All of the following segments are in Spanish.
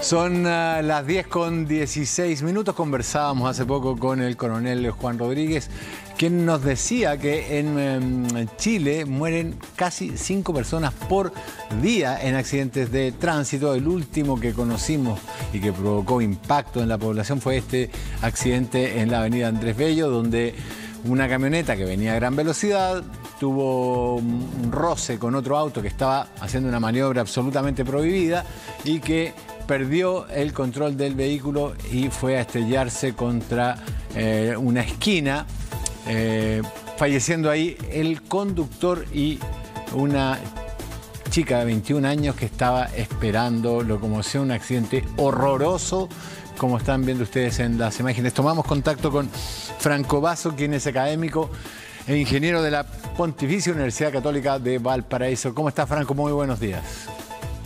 Son las 10:16. Conversábamos hace poco con el coronel Juan Rodríguez, quien nos decía que en Chile mueren casi 5 personas por día en accidentes de tránsito. El último que conocimos y que provocó impacto en la población fue este accidente en la avenida Andrés Bello, donde una camioneta que venía a gran velocidad tuvo un roce con otro auto que estaba haciendo una maniobra absolutamente prohibida y que perdió el control del vehículo y fue a estrellarse contra una esquina, falleciendo ahí el conductor y una chica de 21 años que estaba esperando locomoción. Un accidente horroroso, como están viendo ustedes en las imágenes. Tomamos contacto con Franco Basso, quien es académico e ingeniero de la Pontificia Universidad Católica de Valparaíso. ¿Cómo está, Franco? Muy buenos días.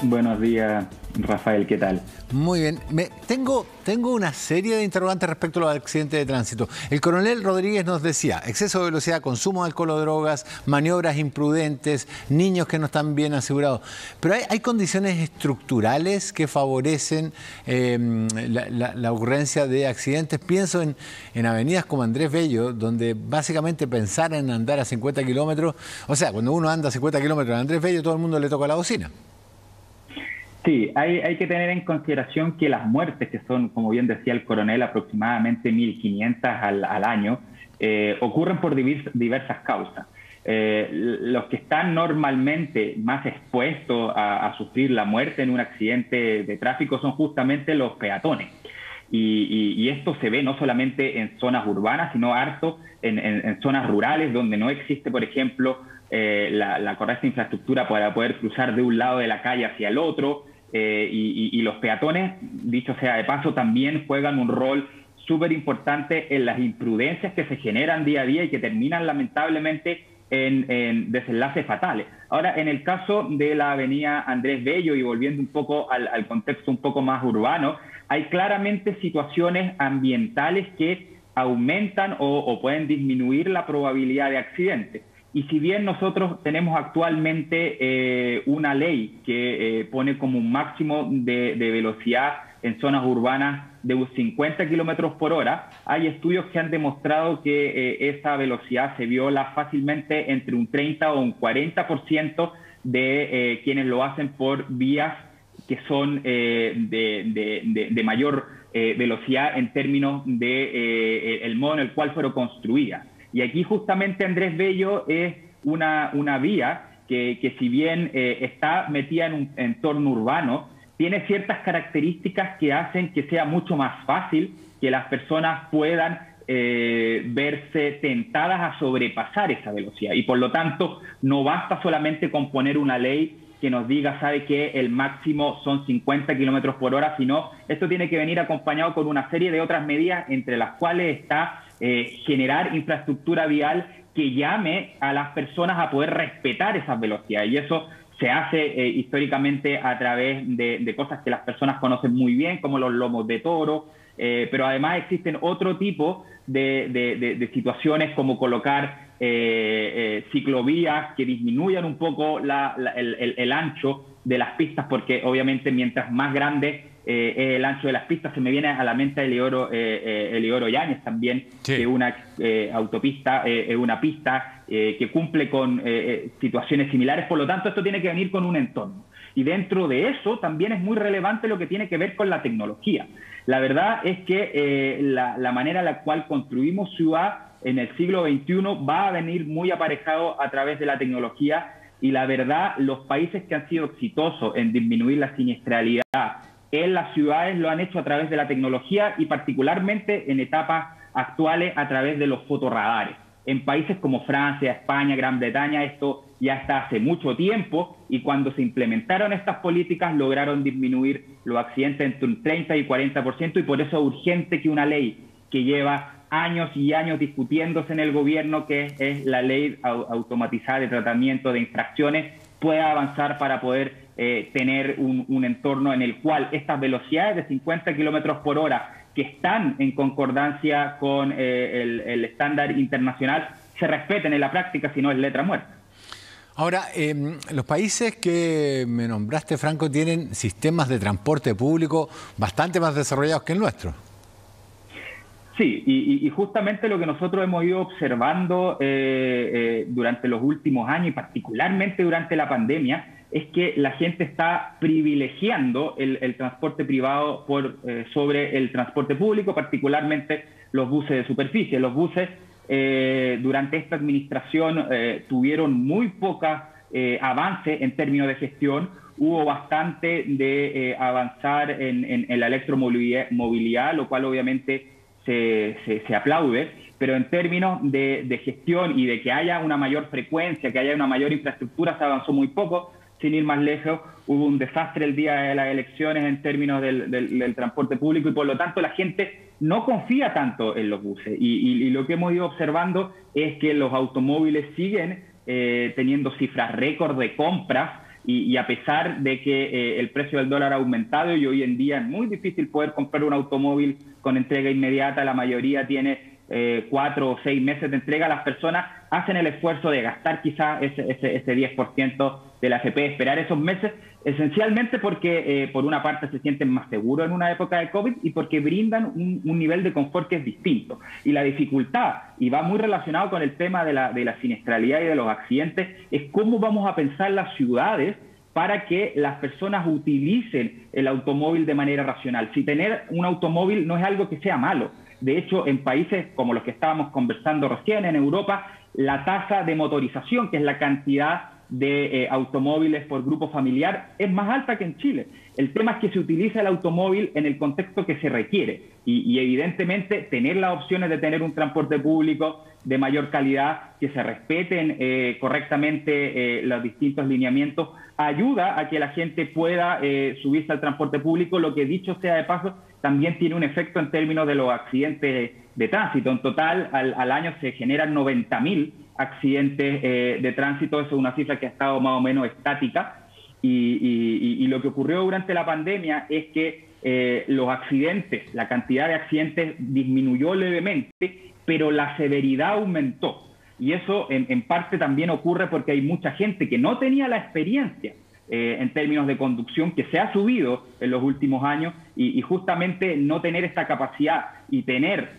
Buenos días, Rafael, ¿qué tal? Muy bien. Tengo una serie de interrogantes respecto a los accidentes de tránsito. El coronel Rodríguez nos decía: exceso de velocidad, consumo de alcohol o drogas, maniobras imprudentes, niños que no están bien asegurados. Pero hay condiciones estructurales que favorecen la ocurrencia de accidentes. Pienso en avenidas como Andrés Bello, donde básicamente pensar en andar a 50 kilómetros, o sea, cuando uno anda a 50 kilómetros en Andrés Bello, todo el mundo le toca la bocina. Sí, hay que tener en consideración que las muertes, que son, como bien decía el coronel, aproximadamente 1.500 al año, ocurren por diversas causas. Los que están normalmente más expuestos a sufrir la muerte en un accidente de tráfico son justamente los peatones. Y esto se ve no solamente en zonas urbanas, sino harto en zonas rurales, donde no existe, por ejemplo, la correcta infraestructura para poder cruzar de un lado de la calle hacia el otro. Y los peatones, dicho sea de paso, también juegan un rol súper importante en las imprudencias que se generan día a día y que terminan lamentablemente en desenlaces fatales. Ahora, en el caso de la avenida Andrés Bello, y volviendo un poco al contexto un poco más urbano, hay claramente situaciones ambientales que aumentan o pueden disminuir la probabilidad de accidentes. Y si bien nosotros tenemos actualmente una ley que pone como un máximo de velocidad en zonas urbanas de unos 50 kilómetros por hora, hay estudios que han demostrado que esa velocidad se viola fácilmente entre un 30 o un 40% de quienes lo hacen por vías que son de mayor velocidad en términos de el modo en el cual fueron construidas. Y aquí justamente Andrés Bello es una vía que si bien está metida en un entorno urbano, tiene ciertas características que hacen que sea mucho más fácil que las personas puedan verse tentadas a sobrepasar esa velocidad. Y por lo tanto, no basta solamente con poner una ley que nos diga, sabe que el máximo son 50 kilómetros por hora, sino esto tiene que venir acompañado con una serie de otras medidas, entre las cuales está generar infraestructura vial que llame a las personas a poder respetar esas velocidades. Y eso se hace históricamente a través de cosas que las personas conocen muy bien, como los lomos de toro, pero además existen otro tipo de situaciones, como colocar ciclovías que disminuyan un poco el ancho de las pistas, porque obviamente mientras más grande el ancho de las pistas, se me viene a la mente Eliodoro Yáñez también, sí, que una autopista es una pista que cumple con situaciones similares. Por lo tanto, esto tiene que venir con un entorno. Y dentro de eso también es muy relevante lo que tiene que ver con la tecnología. La verdad es que la manera en la cual construimos ciudad en el siglo XXI va a venir muy aparejado a través de la tecnología, y la verdad, los países que han sido exitosos en disminuir la siniestralidad en las ciudades lo han hecho a través de la tecnología, y particularmente en etapas actuales a través de los fotorradares. En países como Francia, España, Gran Bretaña, esto ya está hace mucho tiempo, y cuando se implementaron estas políticas lograron disminuir los accidentes entre un 30 y 40%, y por eso es urgente que una ley que lleva años y años discutiéndose en el gobierno, que es la ley automatizada de tratamiento de infracciones, pueda avanzar para poder tener un entorno en el cual estas velocidades de 50 kilómetros por hora, que están en concordancia con el estándar internacional, se respeten en la práctica, si no es letra muerta. Ahora, los países que me nombraste, Franco, tienen sistemas de transporte público bastante más desarrollados que el nuestro. Sí, y justamente lo que nosotros hemos ido observando durante los últimos años y particularmente durante la pandemia es que la gente está privilegiando el transporte privado sobre el transporte público, particularmente los buses de superficie. Los buses durante esta administración tuvieron muy poca avance en términos de gestión. Hubo bastante de avanzar en la electromovilidad, lo cual obviamente se aplaude, pero en términos de gestión y de que haya una mayor frecuencia, que haya una mayor infraestructura, se avanzó muy poco. Sin ir más lejos, hubo un desastre el día de las elecciones en términos del transporte público y por lo tanto la gente no confía tanto en los buses. Y lo que hemos ido observando es que los automóviles siguen teniendo cifras récord de compras y a pesar de que el precio del dólar ha aumentado y hoy en día es muy difícil poder comprar un automóvil con entrega inmediata, la mayoría tiene 4 o 6 meses de entrega, las personas hacen el esfuerzo de gastar quizás ese 10% del AFP, esperar esos meses, esencialmente porque por una parte se sienten más seguros en una época de COVID y porque brindan un nivel de confort que es distinto. Y la dificultad, y va muy relacionado con el tema de la siniestralidad y de los accidentes, es cómo vamos a pensar las ciudades para que las personas utilicen el automóvil de manera racional. Si tener un automóvil no es algo que sea malo. De hecho, en países como los que estábamos conversando recién, en Europa, la tasa de motorización, que es la cantidad de automóviles por grupo familiar, es más alta que en Chile. El tema es que se utiliza el automóvil en el contexto que se requiere y evidentemente tener las opciones de tener un transporte público de mayor calidad, que se respeten correctamente los distintos lineamientos, ayuda a que la gente pueda subirse al transporte público, lo que dicho sea de paso, también tiene un efecto en términos de los accidentes de tránsito. En total, al año se generan 90.000 accidentes de tránsito, eso es una cifra que ha estado más o menos estática, y lo que ocurrió durante la pandemia es que los accidentes, la cantidad de accidentes disminuyó levemente, pero la severidad aumentó. Y eso en parte también ocurre porque hay mucha gente que no tenía la experiencia en términos de conducción que se ha subido en los últimos años y justamente no tener esta capacidad y tener,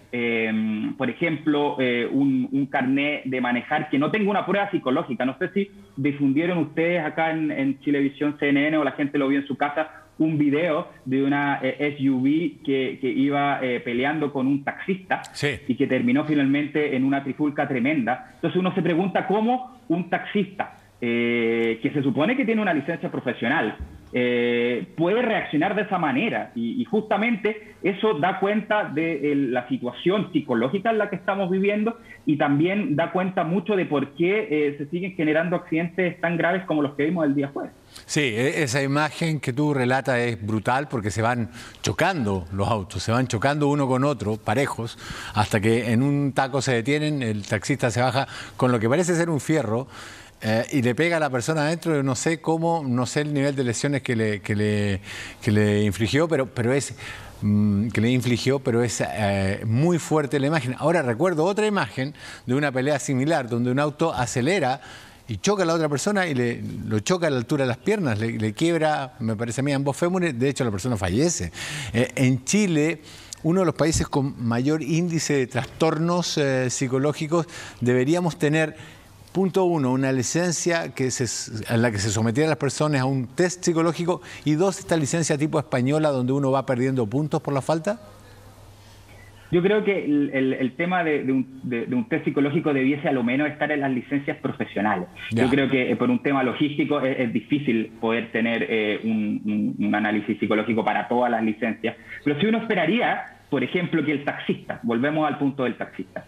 por ejemplo, un carnet de manejar que no tenga una prueba psicológica. No sé si difundieron ustedes acá en Chilevisión, CNN, o la gente lo vio en su casa, un video de una SUV que iba peleando con un taxista, sí, y que terminó finalmente en una trifulca tremenda. Entonces uno se pregunta cómo un taxista que se supone que tiene una licencia profesional puede reaccionar de esa manera y justamente eso da cuenta de la situación psicológica en la que estamos viviendo y también da cuenta mucho de por qué se siguen generando accidentes tan graves como los que vimos el día jueves. Sí, esa imagen que tú relatas es brutal porque se van chocando los autos, se van chocando uno con otro, parejos, hasta que en un taco se detienen, el taxista se baja con lo que parece ser un fierro y le pega a la persona adentro. No sé cómo, no sé el nivel de lesiones que le infligió, pero es muy fuerte la imagen. Ahora recuerdo otra imagen de una pelea similar donde un auto acelera y choca a la otra persona y lo choca a la altura de las piernas, le quiebra, me parece a mí, ambos fémures. De hecho la persona fallece. En Chile, uno de los países con mayor índice de trastornos psicológicos, deberíamos tener, punto uno, una licencia a la que se sometieran las personas a un test psicológico, y dos, esta licencia tipo española donde uno va perdiendo puntos por la falta. Yo creo que el tema de un test psicológico debiese a lo menos estar en las licencias profesionales. Ya. Yo creo que por un tema logístico es difícil poder tener un análisis psicológico para todas las licencias. Pero si uno esperaría, por ejemplo, que el taxista, volvemos al punto del taxista,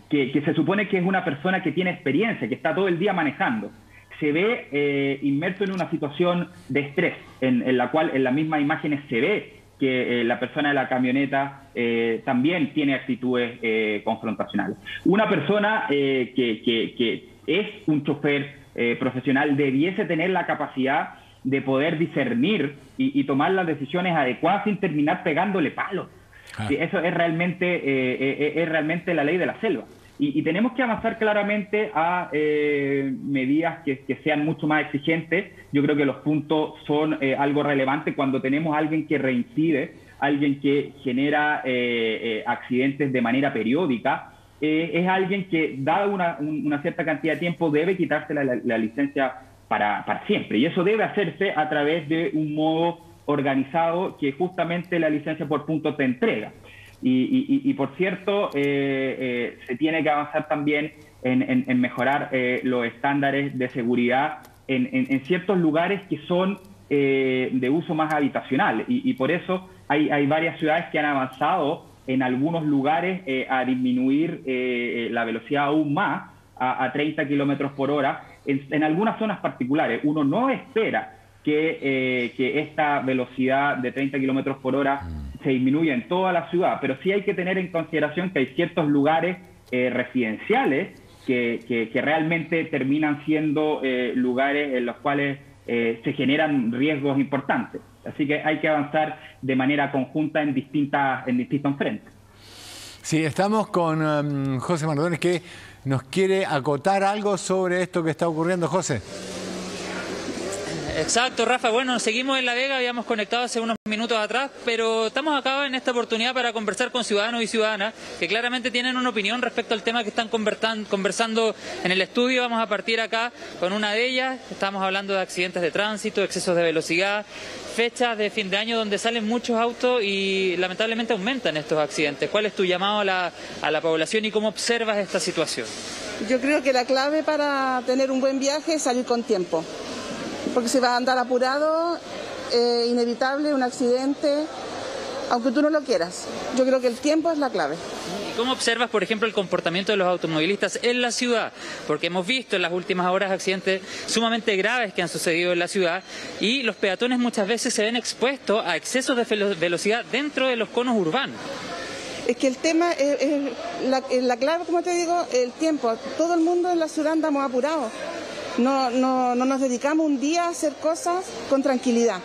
que se supone que es una persona que tiene experiencia, que está todo el día manejando, se ve inmerso en una situación de estrés, en la cual en las mismas imágenes se ve que la persona de la camioneta también tiene actitudes confrontacionales. Una persona que es un chofer profesional debiese tener la capacidad de poder discernir y tomar las decisiones adecuadas sin terminar pegándole palos. Sí, eso es realmente la ley de la selva. Y tenemos que avanzar claramente a medidas que sean mucho más exigentes. Yo creo que los puntos son algo relevante cuando tenemos a alguien que reincide, alguien que genera accidentes de manera periódica. Es alguien que, dada una cierta cantidad de tiempo, debe quitarse la licencia para siempre. Y eso debe hacerse a través de un modo organizado que justamente la licencia por puntos te entrega. Y por cierto, se tiene que avanzar también en mejorar los estándares de seguridad en ciertos lugares que son de uso más habitacional. Y por eso hay varias ciudades que han avanzado en algunos lugares a disminuir la velocidad aún más a 30 kilómetros por hora en algunas zonas particulares. Uno no espera que esta velocidad de 30 kilómetros por hora se disminuya en toda la ciudad, pero sí hay que tener en consideración que hay ciertos lugares residenciales que realmente terminan siendo lugares en los cuales se generan riesgos importantes. Así que hay que avanzar de manera conjunta en distintos frentes. Sí, estamos con José Mardones, que nos quiere acotar algo sobre esto que está ocurriendo. José. Exacto, Rafa. Bueno, seguimos en La Vega, habíamos conectado hace unos minutos atrás, pero estamos acá en esta oportunidad para conversar con ciudadanos y ciudadanas que claramente tienen una opinión respecto al tema que están conversando en el estudio. Vamos a partir acá con una de ellas. Estamos hablando de accidentes de tránsito, excesos de velocidad, fechas de fin de año donde salen muchos autos y lamentablemente aumentan estos accidentes. ¿Cuál es tu llamado a la población y cómo observas esta situación? Yo creo que la clave para tener un buen viaje es salir con tiempo. Porque si vas a andar apurado, inevitable un accidente, aunque tú no lo quieras. Yo creo que el tiempo es la clave. ¿Y cómo observas, por ejemplo, el comportamiento de los automovilistas en la ciudad? Porque hemos visto en las últimas horas accidentes sumamente graves que han sucedido en la ciudad y los peatones muchas veces se ven expuestos a excesos de velocidad dentro de los conos urbanos. Es que el tema, la clave, como te digo, el tiempo. Todo el mundo en la ciudad andamos apurados. No nos dedicamos un día a hacer cosas con tranquilidad.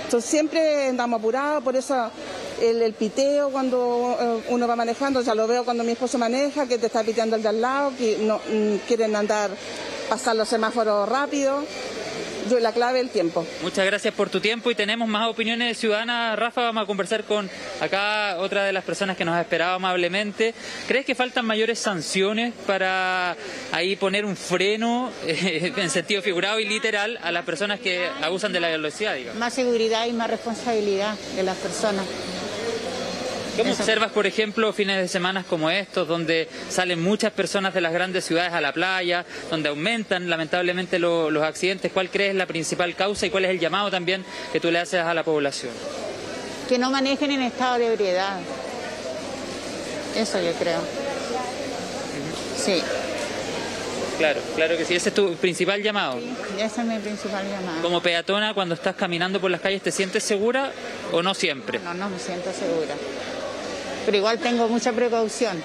Entonces siempre andamos apurados, por eso el piteo cuando uno va manejando, ya lo veo cuando mi esposo maneja, que te está piteando el de al lado, que no quieren pasar los semáforos rápido. La clave es el tiempo. Muchas gracias por tu tiempo y tenemos más opiniones ciudadanas. Rafa, vamos a conversar con acá otra de las personas que nos ha esperado amablemente. ¿Crees que faltan mayores sanciones para ahí poner un freno en sentido figurado y literal a las personas que abusan de la velocidad, digamos? Más seguridad y más responsabilidad de las personas. ¿Cómo observas, por ejemplo, fines de semana como estos, donde salen muchas personas de las grandes ciudades a la playa, donde aumentan lamentablemente los accidentes? ¿Cuál crees es la principal causa y cuál es el llamado también que tú le haces a la población? Que no manejen en estado de ebriedad. Eso yo creo. Sí. Claro que sí. ¿Ese es tu principal llamado? Sí, ese es mi principal llamado. Como peatona, cuando estás caminando por las calles, ¿te sientes segura o no siempre? No me siento segura. Pero igual tengo mucha precaución.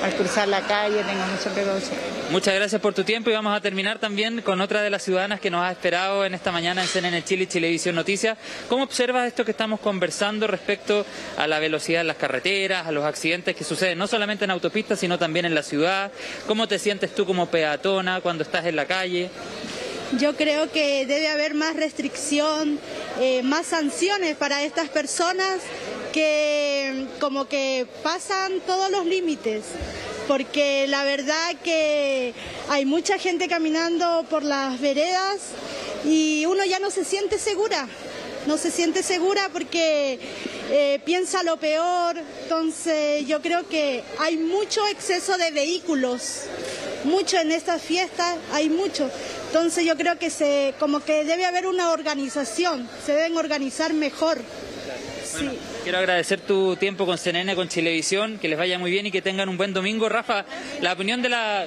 Al cruzar la calle tengo mucha precaución. Muchas gracias por tu tiempo y vamos a terminar también con otra de las ciudadanas que nos ha esperado en esta mañana en CNN Chile y Chilevisión Noticias. ¿Cómo observas esto que estamos conversando respecto a la velocidad en las carreteras, a los accidentes que suceden no solamente en autopistas sino también en la ciudad? ¿Cómo te sientes tú como peatona cuando estás en la calle? Yo creo que debe haber más restricción, más sanciones para estas personas que como que pasan todos los límites, porque la verdad que hay mucha gente caminando por las veredas y uno ya no se siente segura. No se siente segura porque piensa lo peor. Entonces yo creo que hay mucho exceso de vehículos, mucho en estas fiestas, hay mucho. Entonces yo creo que como que debe haber una organización, se deben organizar mejor. Bueno, sí. Quiero agradecer tu tiempo con CNN, con Chilevisión, que les vaya muy bien y que tengan un buen domingo. Rafa, la opinión la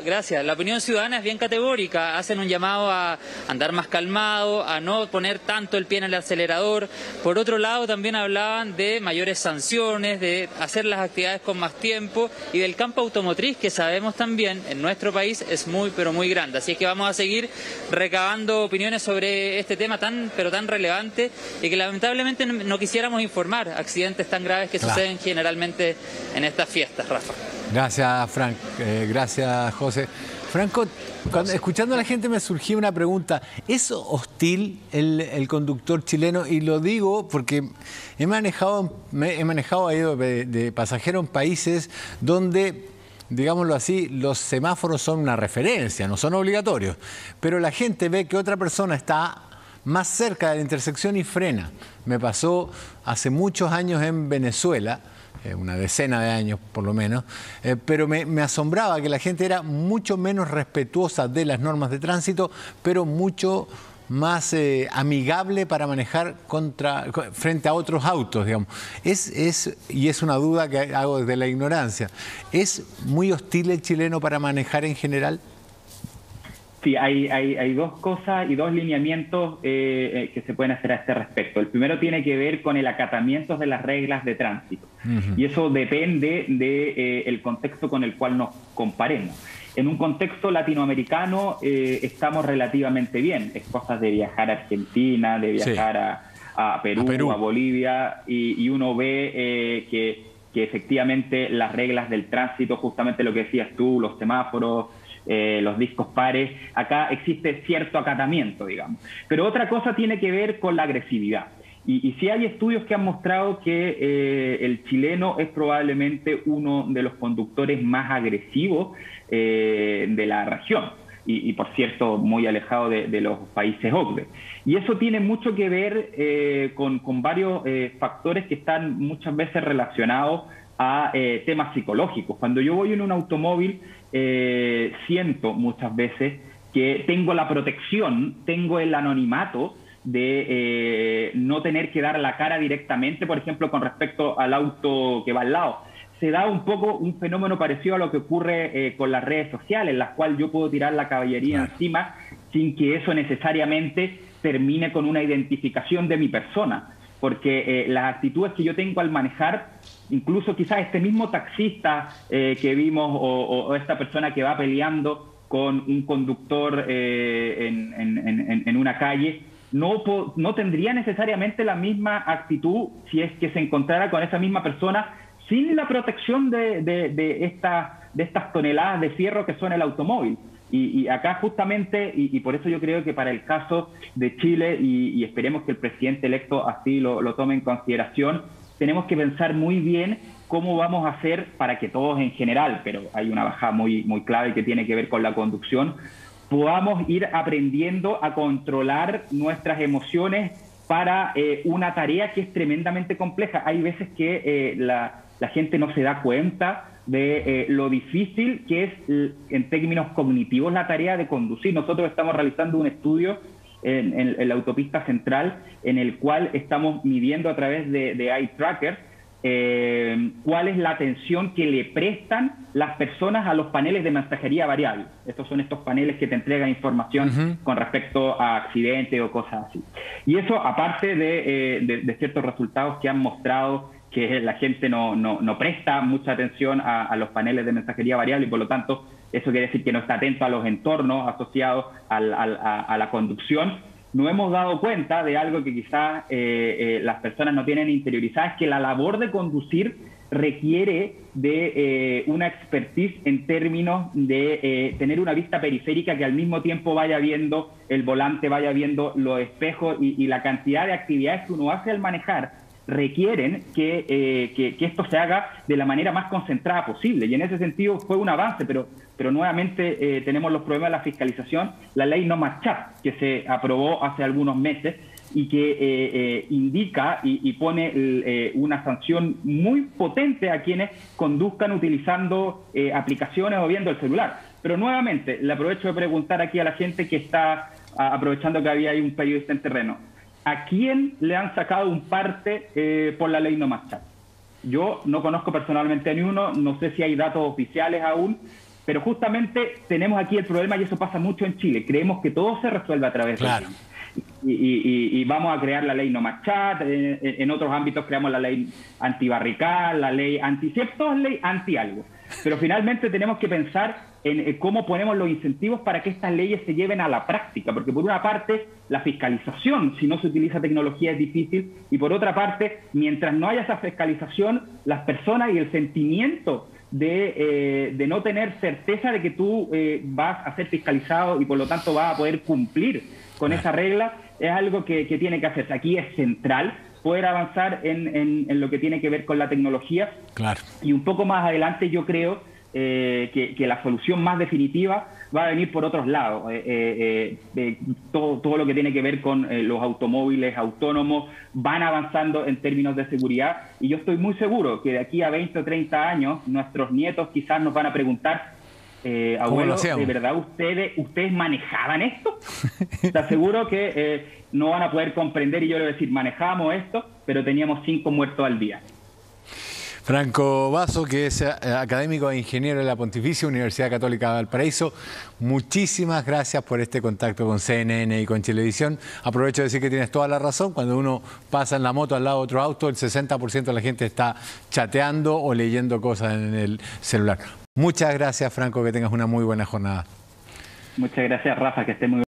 opinión ciudadana es bien categórica, hacen un llamado a andar más calmado, a no poner tanto el pie en el acelerador. Por otro lado, también hablaban de mayores sanciones, de hacer las actividades con más tiempo y del campo automotriz, que sabemos también en nuestro país es muy, pero muy grande. Así es que vamos a seguir recabando opiniones sobre este tema tan relevante y que lamentablemente no quisiéramos informar desarmar accidentes tan graves que suceden generalmente en estas fiestas, Rafa. Gracias, Frank. Gracias, José. Franco, escuchando a la gente me surgió una pregunta. ¿Es hostil el conductor chileno? Y lo digo porque he manejado de pasajero en países donde, digámoslo así, los semáforos son una referencia, no son obligatorios. Pero la gente ve que otra persona está más cerca de la intersección y frena. Me pasó hace muchos años en Venezuela, una decena de años por lo menos, pero me asombraba que la gente era mucho menos respetuosa de las normas de tránsito, pero mucho más amigable para manejar frente a otros autos, digamos. Y es una duda que hago desde la ignorancia. ¿Es muy hostil el chileno para manejar en general? Sí, hay dos cosas y dos lineamientos que se pueden hacer a este respecto. El primero tiene que ver con el acatamiento de las reglas de tránsito. Y eso depende del contexto con el cual nos comparemos. En un contexto latinoamericano estamos relativamente bien. Es cosa de viajar a Argentina, de viajar a Perú, a Bolivia, y uno ve que efectivamente las reglas del tránsito, justamente lo que decías tú, los semáforos, los discos pares, acá existe cierto acatamiento, digamos. Pero otra cosa tiene que ver con la agresividad. Y sí hay estudios que han mostrado que el chileno es probablemente uno de los conductores más agresivos de la región. Y por cierto, muy alejado de los países OCDE. Y eso tiene mucho que ver con varios factores que están muchas veces relacionados a temas psicológicos. Cuando yo voy en un automóvil, siento muchas veces que tengo la protección, tengo el anonimato de no tener que dar la cara directamente, por ejemplo, con respecto al auto que va al lado. Se da un poco un fenómeno parecido a lo que ocurre con las redes sociales, en las cuales yo puedo tirar la caballería encima sin que eso necesariamente termine con una identificación de mi persona. Porque las actitudes que yo tengo al manejar, incluso quizás este mismo taxista que vimos o esta persona que va peleando con un conductor en una calle, no tendría necesariamente la misma actitud si es que se encontrara con esa misma persona sin la protección de estas toneladas de fierro que son el automóvil. Y acá justamente, y por eso yo creo que para el caso de Chile, y esperemos que el presidente electo así lo tome en consideración, tenemos que pensar muy bien cómo vamos a hacer para que todos en general, pero hay una baja muy clave que tiene que ver con la conducción, podamos ir aprendiendo a controlar nuestras emociones para una tarea que es tremendamente compleja. Hay veces que la gente no se da cuenta de lo difícil que es en términos cognitivos la tarea de conducir. Nosotros estamos realizando un estudio en la autopista central en el cual estamos midiendo a través de eye tracker cuál es la atención que le prestan las personas a los paneles de mensajería variable. Estos son estos paneles que te entregan información con respecto a accidentes o cosas así. Y eso, aparte de ciertos resultados que han mostrado que la gente no presta mucha atención a los paneles de mensajería variable y por lo tanto eso quiere decir que no está atento a los entornos asociados a la conducción. No hemos dado cuenta de algo que quizás las personas no tienen interiorizada, es que la labor de conducir requiere de una expertise en términos de tener una vista periférica que al mismo tiempo vaya viendo el volante, vaya viendo los espejos y la cantidad de actividades que uno hace al manejar requieren que esto se haga de la manera más concentrada posible. Y en ese sentido fue un avance, pero nuevamente tenemos los problemas de la fiscalización. La ley No Más Chat, que se aprobó hace algunos meses y que indica y pone una sanción muy potente a quienes conduzcan utilizando aplicaciones o viendo el celular. Pero nuevamente, le aprovecho de preguntar aquí a la gente que está aprovechando que había ahí un periodista en terreno. ¿A quién le han sacado un parte por la ley No Más Chat? Yo no conozco personalmente a ni uno, no sé si hay datos oficiales aún, pero justamente tenemos aquí el problema y eso pasa mucho en Chile. Creemos que todo se resuelve a través de la ley. Y vamos a crear la ley No Más Chat, en otros ámbitos creamos la ley antibarrical, la ley anti-cierto, ley anti-algo. Pero finalmente tenemos que pensar en cómo ponemos los incentivos para que estas leyes se lleven a la práctica, porque por una parte la fiscalización, si no se utiliza tecnología, es difícil, y por otra parte, mientras no haya esa fiscalización, las personas y el sentimiento de no tener certeza de que tú vas a ser fiscalizado y por lo tanto vas a poder cumplir con esa regla, es algo que tiene que hacerse. Aquí es central poder avanzar en lo que tiene que ver con la tecnología. Claro. Y un poco más adelante yo creo que la solución más definitiva va a venir por otros lados. Todo lo que tiene que ver con los automóviles autónomos van avanzando en términos de seguridad, y yo estoy muy seguro que de aquí a 20 o 30 años nuestros nietos quizás nos van a preguntar: abuelo, ¿de verdad ustedes manejaban esto? Te aseguro que no van a poder comprender, y yo le voy a decir: manejábamos esto, pero teníamos 5 muertos al día. Franco Basso, que es académico e ingeniero de la Pontificia Universidad Católica de Valparaíso, muchísimas gracias por este contacto con CNN y con Chilevisión. Aprovecho de decir que tienes toda la razón. Cuando uno pasa en la moto al lado de otro auto, el 60% de la gente está chateando o leyendo cosas en el celular. Muchas gracias, Franco, que tengas una muy buena jornada. Muchas gracias, Rafa, que esté muy bien.